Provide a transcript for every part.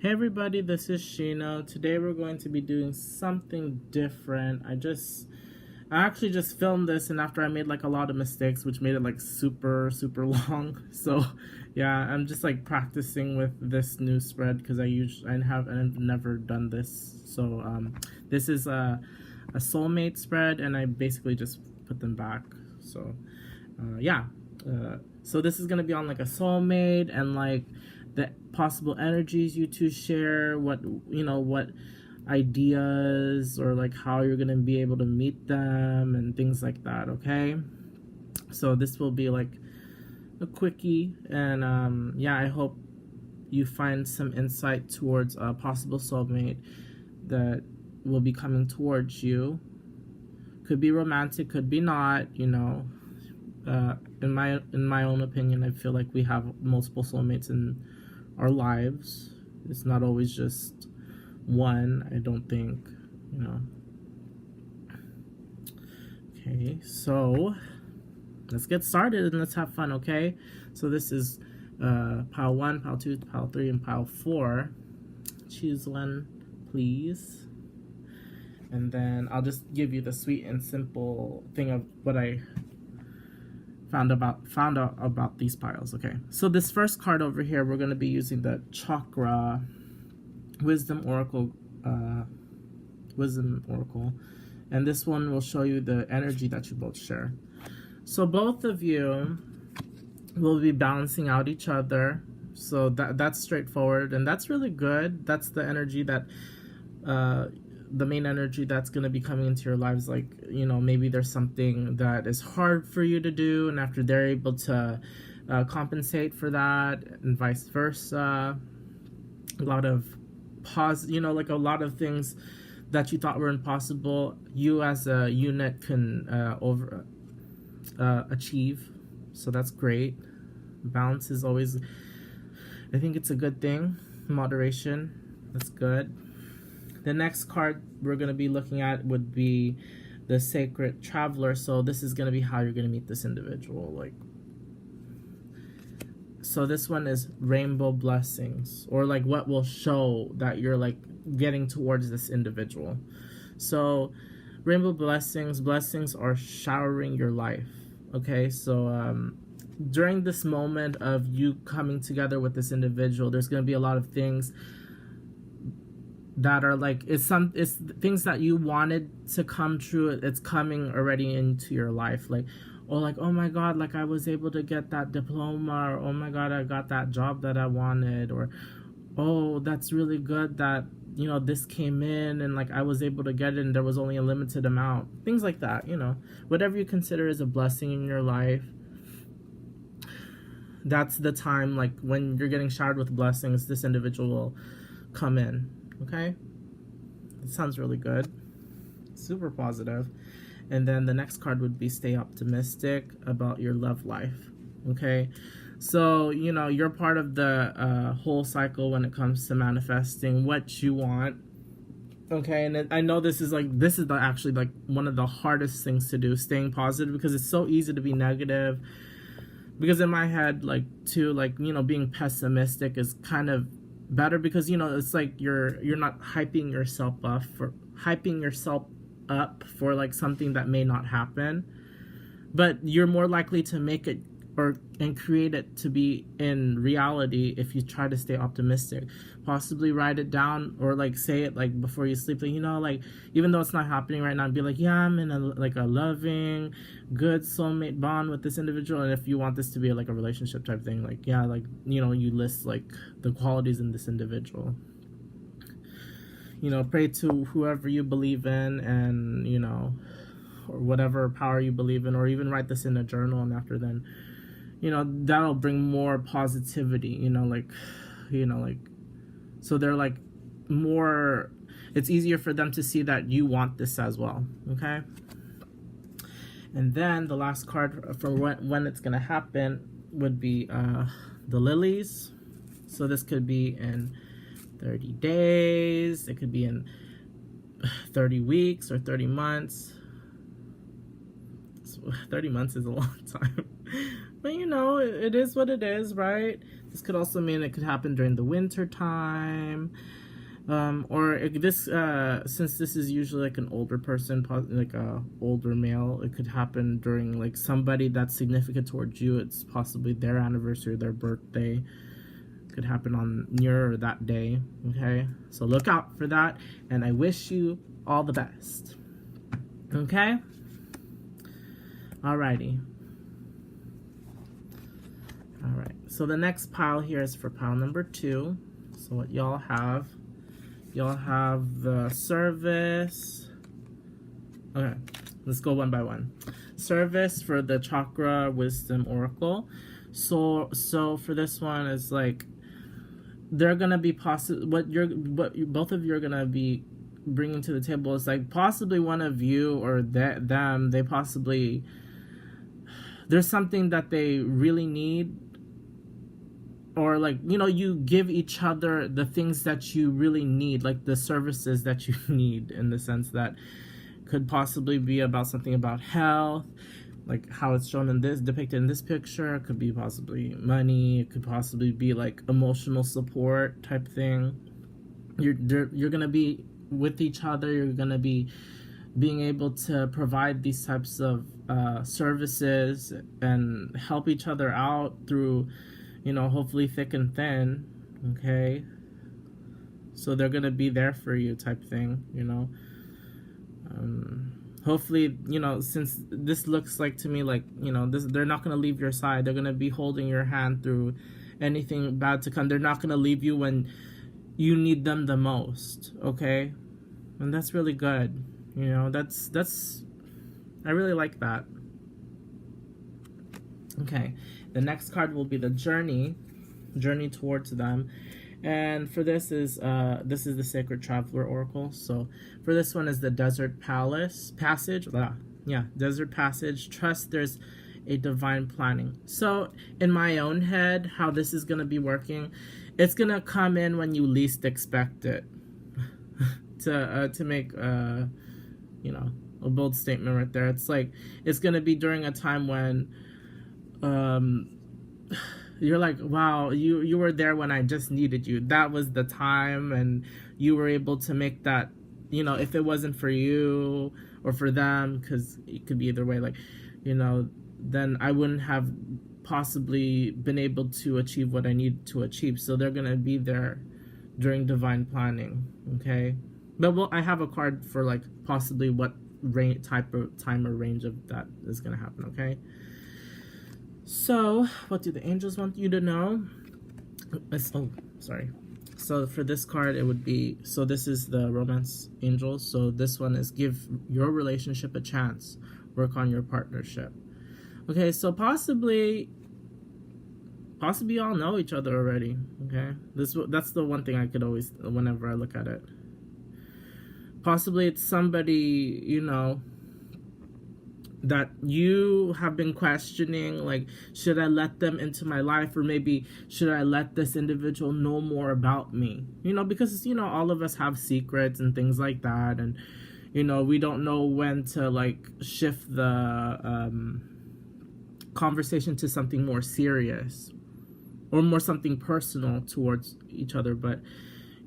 Hey everybody, this is Shino. Today we're going to be doing something different. I actually just filmed this, and after I made like a lot of mistakes, which made it like super long. So yeah, I'm just like practicing with this new spread because I've never done this. So this is a Soulmate spread, and I basically just put them back. So yeah. So this is gonna be on like a soulmate and like the possible energies you two share, what ideas or like how you're gonna be able to meet them and things like that. Okay, so this will be like a quickie, and yeah, I hope you find some insight towards a possible soulmate that will be coming towards you. Could be romantic, could be not. In my own opinion, I feel like we have multiple soulmates in our lives. It's not always just one, I don't think. Okay, so let's get started and let's have fun, okay? So this is pile 1, pile 2, pile 3, and pile 4. Choose one, please. And then I'll just give you the sweet and simple thing of what I found out about these piles. Okay, so this first card over here, we're going to be using the chakra wisdom oracle, and this one will show you the energy that you both share. So both of you will be balancing out each other, so that's straightforward, and that's really good. That's the energy that the main energy that's going to be coming into your lives. Like, maybe there's something that is hard for you to do, and after they're able to compensate for that, and vice versa. A lot of like a lot of things that you thought were impossible, you as a unit can achieve. So that's great. Balance is always, I think it's a good thing. Moderation, that's good. The next card we're going to be looking at would be the Sacred Traveler. So this is going to be how you're going to meet this individual. So this one is rainbow blessings, or like what will show that you're like getting towards this individual. So rainbow blessings are showering your life. Okay, so during this moment of you coming together with this individual, there's going to be a lot of things that are like, it's things that you wanted to come true. It's coming already into your life, like, oh my god, like I was able to get that diploma, or oh my god, I got that job that I wanted, or oh, that's really good that this came in and like I was able to get it and there was only a limited amount, things like that. Whatever you consider is a blessing in your life, that's the time, like when you're getting showered with blessings, this individual will come in. Okay, it sounds really good, super positive. And then the next card would be stay optimistic about your love life. Okay, so you're part of the whole cycle when it comes to manifesting what you want. Okay, and I know this is actually like one of the hardest things to do, staying positive, because it's so easy to be negative. Because in my head, like too, like being pessimistic is kind of better, because it's like you're not hyping yourself up for like something that may not happen, but you're more likely to make it and create it to be in reality if you try to stay optimistic. Possibly write it down, or like say it like before you sleep, like like even though it's not happening right now, be like, yeah, I'm in a loving, good soulmate bond with this individual. And if you want this to be like a relationship type thing, like, yeah, like you list like the qualities in this individual. Pray to whoever you believe in, and or whatever power you believe in, or even write this in a journal, and after then that'll bring more positivity, so they're like more, it's easier for them to see that you want this as well. Okay, and then the last card for when it's gonna happen would be the lilies. So this could be in 30 days, it could be in 30 weeks, or 30 months. 30 months is a long time. But it is what it is, right? This could also mean it could happen during the winter time. Since this is usually like an older person, like a older male, it could happen during like somebody that's significant towards you. It's possibly their anniversary, their birthday. Could happen on near that day. Okay, so look out for that, and I wish you all the best. Okay, alrighty. All right. So the next pile here is for pile number 2. So what y'all have? Y'all have the service. Okay, let's go one by one. Service for the Chakra Wisdom Oracle. So for this one is like they're gonna be what both of you are gonna be bringing to the table is like possibly one of you or them. They possibly there's something that they really need. Or like, you know, you give each other the things that you really need, like the services that you need, in the sense that could possibly be about something about health, like how it's shown in this, depicted in this picture. It could be possibly money. It could possibly be like emotional support type thing. You're gonna be with each other. You're gonna be being able to provide these types of services and help each other out through, you know, hopefully thick and thin. Okay, so they're gonna be there for you type thing, you know. Hopefully, you know, since this looks like to me like, you know, they're not gonna leave your side. They're gonna be holding your hand through anything bad to come. They're not gonna leave you when you need them the most. Okay, and that's really good. You know, that's I really like that. Okay, the next card will be the journey towards them, and for this is the Sacred Traveler Oracle. So for this one is the Desert Passage. Desert Passage. Trust there's a divine planning. So in my own head, how this is gonna be working, it's gonna come in when you least expect it. to make you know, a bold statement right there. It's like it's gonna be during a time when you're like, wow, you were there when I just needed you. That was the time, and you were able to make that, you know, if it wasn't for you or for them, because it could be either way, like, you know, then I wouldn't have possibly been able to achieve what I need to achieve. So they're gonna be there during divine planning. Okay, but I have a card for like possibly what type of time or range of that is gonna happen. Okay, so what do the angels want you to know? So for this card, it would be, so this is the romance angels. So this one is give your relationship a chance, work on your partnership. Okay, so possibly y'all know each other already. Okay, that's the one thing I could always, whenever I look at it, possibly it's somebody, you know, that you have been questioning, like, should I let them into my life, or maybe should I let this individual know more about me? You know, because, you know, all of us have secrets and things like that, and, you know, we don't know when to like shift the conversation to something more serious or more something personal towards each other. But,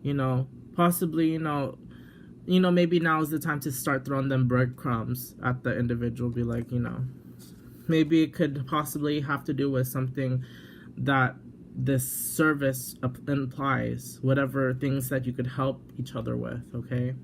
you know, possibly, you know, maybe now is the time to start throwing them breadcrumbs at the individual. Be like, you know, maybe it could possibly have to do with something that this service implies, whatever things that you could help each other with. Okay,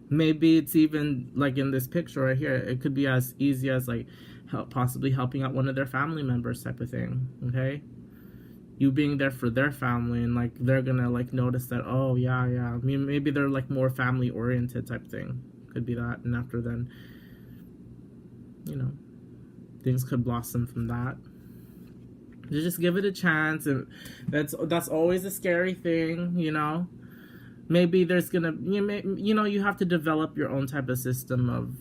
maybe it's even like in this picture right here, it could be as easy as like possibly helping out one of their family members type of thing. Okay, you being there for their family, and like they're gonna like notice that, oh yeah, I mean, maybe they're like more family oriented type thing. Could be that, and after then, you know, things could blossom from that. You just give it a chance, and that's always a scary thing, you know. Maybe there's gonna, you know, you have to develop your own type of system of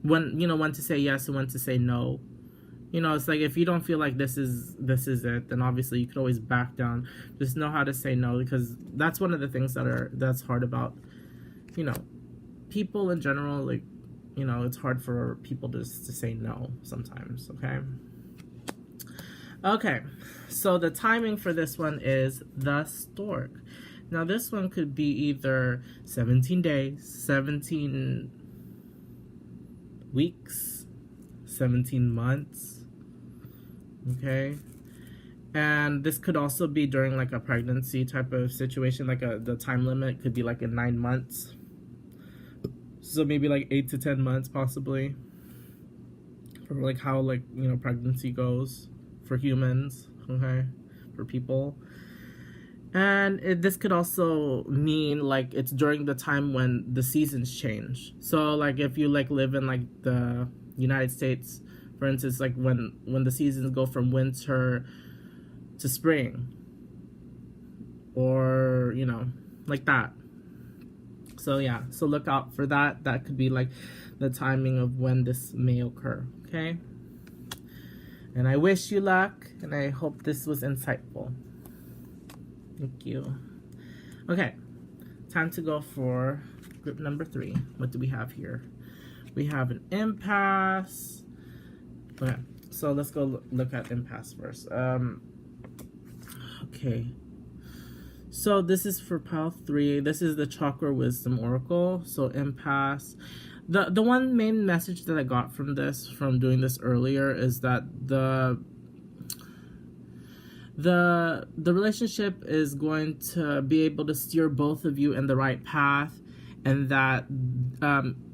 when to say yes and when to say no. You know, it's like if you don't feel like this is it, then obviously you could always back down. Just know how to say no, because that's one of the things that's hard about, you know, people in general. Like, you know, it's hard for people to say no sometimes, okay? Okay, so the timing for this one is the stork. Now this one could be either 17 days, 17 weeks, 17 months, okay? And this could also be during like a pregnancy type of situation, like the time limit could be like in 9 months. So maybe like 8 to 10 months possibly, for like how, like, you know, pregnancy goes for humans, okay, for people. And this could also mean like it's during the time when the seasons change. So like if you like live in like the United States, for instance, like when the seasons go from winter to spring, or, you know, like that. So yeah, so look out for that. That could be like the timing of when this may occur, okay? And I wish you luck, and I hope this was insightful. Thank you. Okay, time to go for group number 3. What do we have here? We have an impasse. Okay, so let's go look at impasse first. Okay. So this is for pile 3. This is the Chakra Wisdom Oracle. So impasse. The one main message that I got from this, from doing this earlier, is that the relationship is going to be able to steer both of you in the right path, and that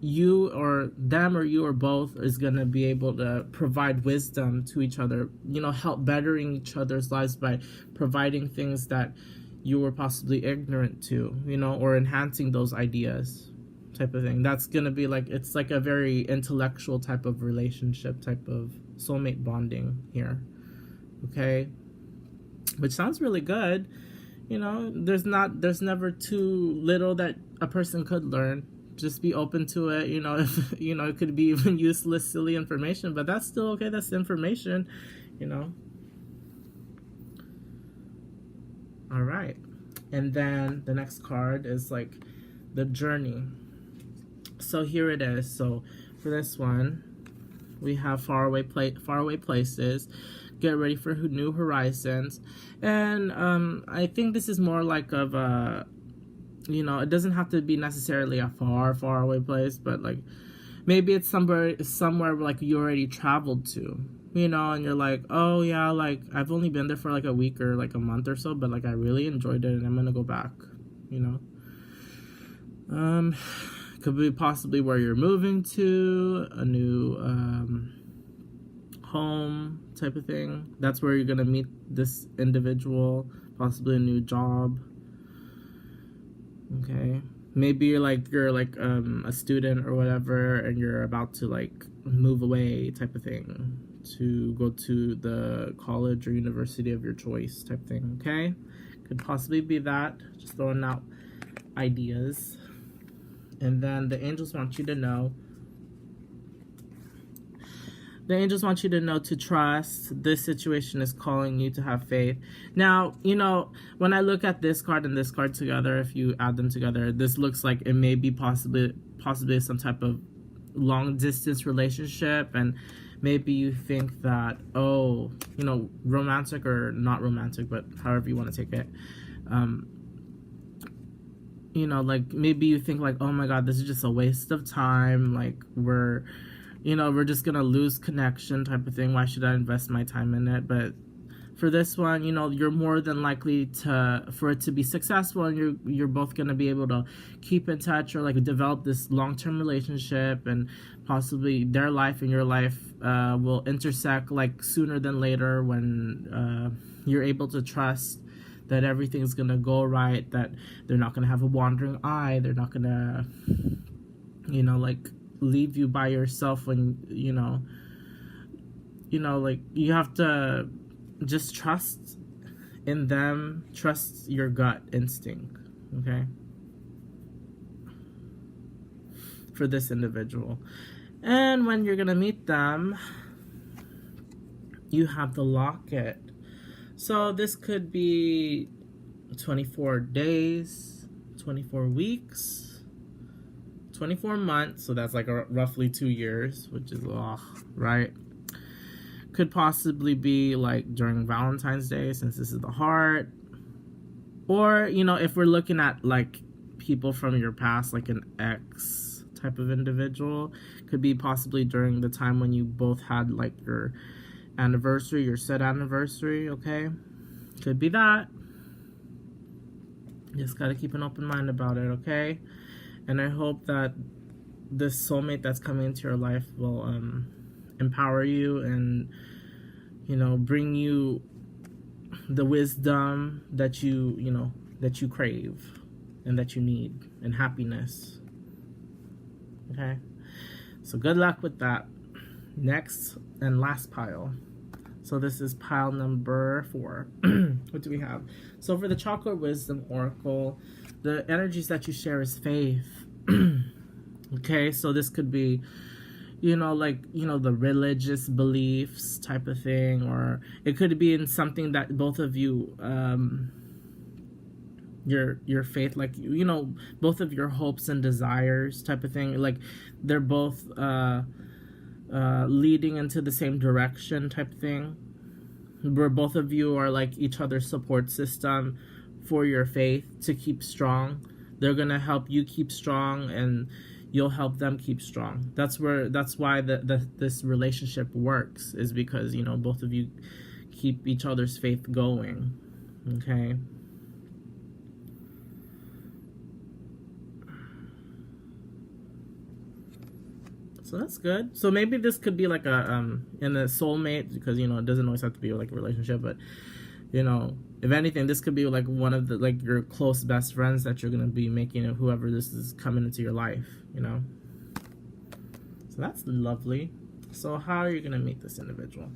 you or them or you or both is going to be able to provide wisdom to each other, you know, help bettering each other's lives by providing things that you were possibly ignorant to, you know, or enhancing those ideas type of thing. That's going to be like, it's like a very intellectual type of relationship, type of soulmate bonding here, okay? Which sounds really good. You know, there's never too little that a person could learn. Just be open to it. You know, if, you know, it could be even useless, silly information, but that's still okay. That's information, you know. All right. And then the next card is like the journey. So here it is. So for this one, we have faraway places. Get ready for new horizons. And I think this is more like of a, you know, it doesn't have to be necessarily a far away place, but like maybe it's somewhere like you already traveled to, you know, and you're like, oh yeah, like I've only been there for like a week or like a month or so, but like I really enjoyed it and I'm gonna go back, you know. Could be possibly where you're moving to, a new home type of thing. That's where you're gonna meet this individual, possibly a new job. Okay, maybe you're like a student or whatever, and you're about to like move away type of thing, to go to the college or university of your choice type thing. Okay, could possibly be that. Just throwing out ideas. And then the angels want you to know. The angels want you to know to trust. This situation is calling you to have faith. Now, you know, when I look at this card and this card together, if you add them together, this looks like it may be possibly some type of long distance relationship. And maybe you think that, oh, you know, romantic or not romantic, but however you want to take it. You know, like maybe you think like, oh my God, this is just a waste of time. Like we're just gonna lose connection type of thing. Why should I invest my time in it? But for this one, you know, you're more than likely for it to be successful, and you're both gonna be able to keep in touch or like develop this long-term relationship, and possibly their life and your life will intersect like sooner than later, when you're able to trust that everything's gonna go right, that they're not gonna have a wandering eye, they're not gonna, you know, like leave you by yourself when, you know, like you have to just trust in them, trust your gut instinct, okay, for this individual. And when you're gonna meet them, you have the locket. So this could be 24 days, 24 weeks, 24 months, so that's like roughly 2 years, which is right. Could possibly be like during Valentine's Day, since this is the heart. Or, you know, if we're looking at like people from your past, like an ex type of individual, could be possibly during the time when you both had like your anniversary, your said anniversary, okay? Could be that. Just gotta keep an open mind about it, okay? And I hope that this soulmate that's coming into your life will empower you and, you know, bring you the wisdom that that you crave and that you need, and happiness. Okay? So good luck with that. Next and last pile. So this is pile number 4. What do we have? So for the Chocolate Wisdom Oracle, the energies that you share is faith. Okay, so this could be, like, the religious beliefs type of thing, or it could be in something that both of you, your faith, like, both of your hopes and desires type of thing, like they're both leading into the same direction type of thing, where both of you are like each other's support system for your faith to keep strong. They're gonna help you keep strong, and you'll help them keep strong. That's why this relationship works, is because both of you keep each other's faith going. Okay. So that's good. So maybe this could be like a in a soulmate, because it doesn't always have to be like a relationship, but if anything, this could be like one of the like your close best friends that you're gonna be making, whoever this is coming into your life. So that's lovely. So how are you gonna meet this individual?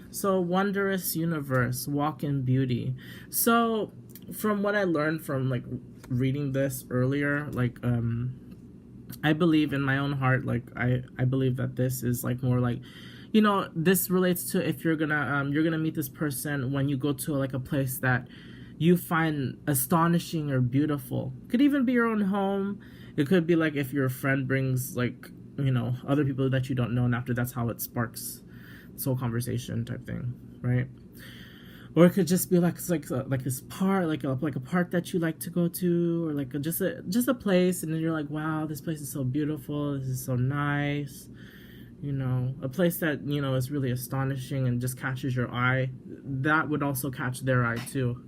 So wondrous universe, walk in beauty. So from what I learned from like reading this earlier, like I believe in my own heart, like I believe that this is like more like, this relates to if you're gonna meet this person when you go to like a place that you find astonishing or beautiful. Could even be your own home. It could be like if your friend brings like, other people that you don't know, and after that's how it sparks soul conversation type thing, right? Or it could just be like, it's like this part, like a park that you like to go to, or like just a place, and then you're like, wow, this place is so beautiful, this is so nice, a place that is really astonishing and just catches your eye. That would also catch their eye too.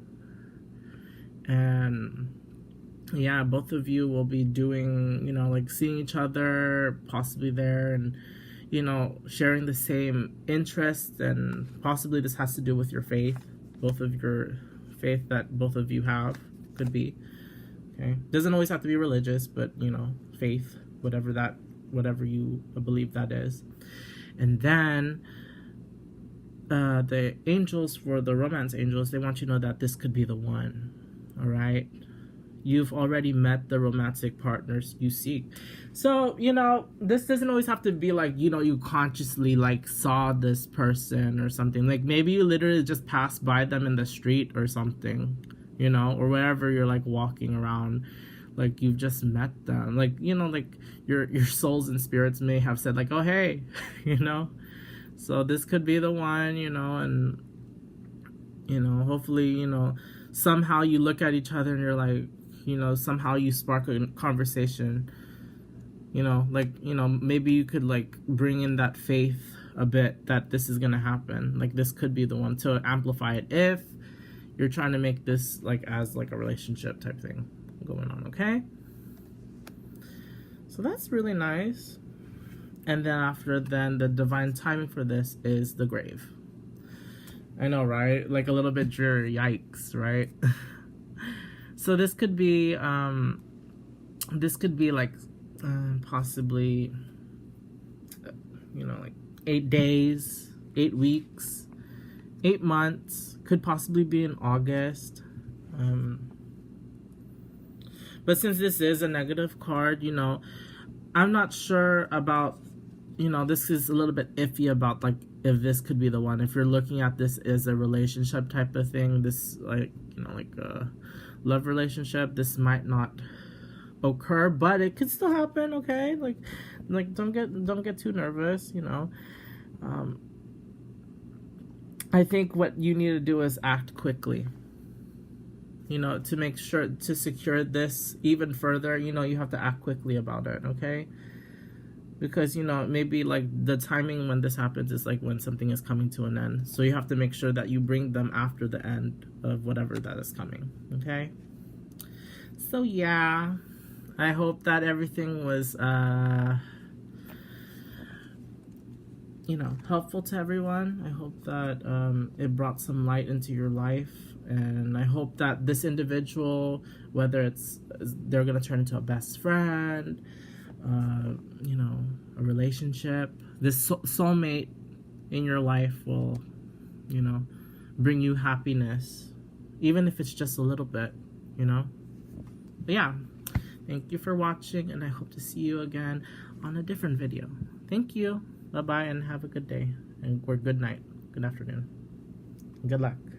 And yeah, both of you will be doing, like seeing each other possibly there, and sharing the same interests, and possibly this has to do with your faith. Both of your faith that both of you have could be. Okay, doesn't always have to be religious, but faith, whatever you believe that is. And then the angels, for the romance angels, they want you to know that this could be the one. All right, you've already met the romantic partners you seek. So, this doesn't always have to be like, you consciously like saw this person or something. Like maybe you literally just passed by them in the street or something, or wherever you're like walking around, like you've just met them. Like, like your souls and spirits may have said like, oh, hey, so this could be the one, and, hopefully, somehow you look at each other and you're like, somehow you spark a conversation, maybe you could like bring in that faith a bit that this is gonna happen. Like this could be the one to amplify it if you're trying to make this like as like a relationship type thing going on. Okay, so that's really nice. And then after the divine timing for this is the grave. I know, right? Like a little bit dreary. Yikes, right? So this could be like possibly like 8 days, 8 weeks, 8 months. Could possibly be in August. But since this is a negative card, I'm not sure about, this is a little bit iffy about like if this could be the one. If you're looking at this as a relationship type of thing, this like like a love relationship, this might not occur, but it could still happen. Okay, like don't get too nervous, you know. I think what you need to do is act quickly, you know, to make sure to secure this even further. You know, you have to act quickly about it. Okay, because, you know, maybe like the timing when this happens is like when something is coming to an end, so you have to make sure that you bring them after the end of whatever that is coming. Okay, so yeah, I hope that everything was you know, helpful to everyone. I hope that it brought some light into your life, and I hope that this individual, whether it's they're gonna turn into a best friend, you know, a relationship, this soulmate in your life will, you know, bring you happiness, even if it's just a little bit, you know. But yeah, thank you for watching, and I hope to see you again on a different video. Thank you. Bye-bye, and have a good day, or good night, good afternoon. Good luck.